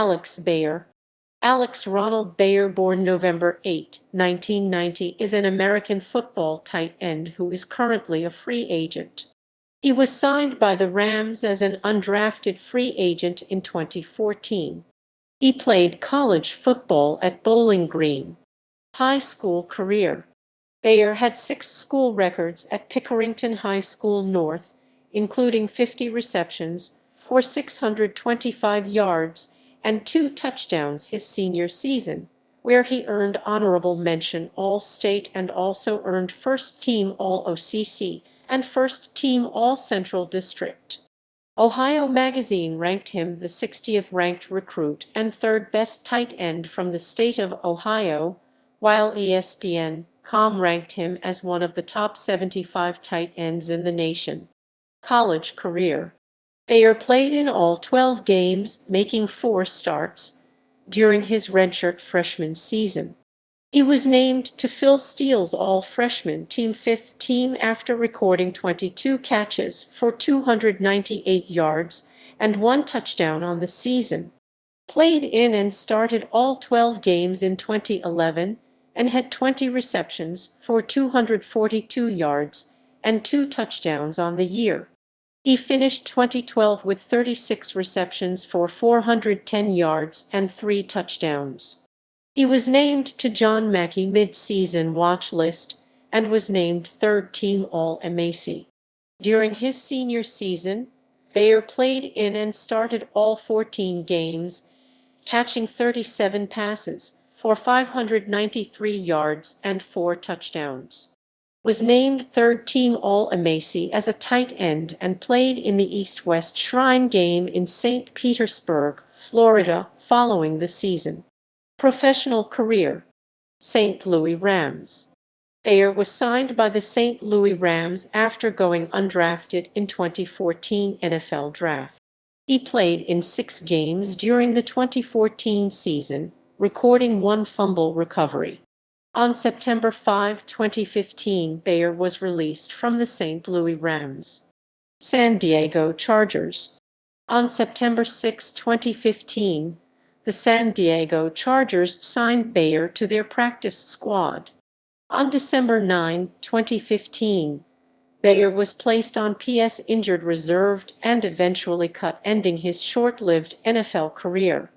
Alex Bayer. Alex Ronald Bayer, born November 8, 1990, is an American football tight end who is currently a free agent. He was signed by the Rams as an undrafted free agent in 2014. He played college football at Bowling Green. High school career. Bayer had 6 school records at Pickerington High School North, including 50 receptions for 625 yards and 2 touchdowns his senior season, where he earned honorable mention All-State and also earned first-team All-OCC and first-team All-Central District. Ohio Magazine ranked him the 60th ranked recruit and 3rd best tight end from the state of Ohio, while ESPN.com ranked him as one of the top 75 tight ends in the nation. College career. Bayer played in all 12 games, making 4 starts during his redshirt freshman season. He was named to Phil Steele's all-freshman team 5th team after recording 22 catches for 298 yards and 1 touchdown on the season. Played in and started all 12 games in 2011 and had 20 receptions for 242 yards and 2 touchdowns on the year. He finished 2012 with 36 receptions for 410 yards and 3 touchdowns. He was named to John Mackey mid-season watch list and was named 3rd team All-MAC. During his senior season, Bayer played in and started all 14 games, catching 37 passes for 593 yards and 4 touchdowns. Was named 3rd team All-MAC as a tight end and played in the East-West Shrine game in St. Petersburg, Florida, following the season. Professional career. St. Louis Rams. Bayer was signed by the St. Louis Rams after going undrafted in 2014 NFL Draft. He played in 6 games during the 2014 season, recording 1 fumble recovery. On September 5, 2015, Bayer was released from the St. Louis Rams. San Diego Chargers. On September 6, 2015, the San Diego Chargers signed Bayer to their practice squad. On December 9, 2015, Bayer was placed on PS injured reserve and eventually cut, ending his short-lived NFL career.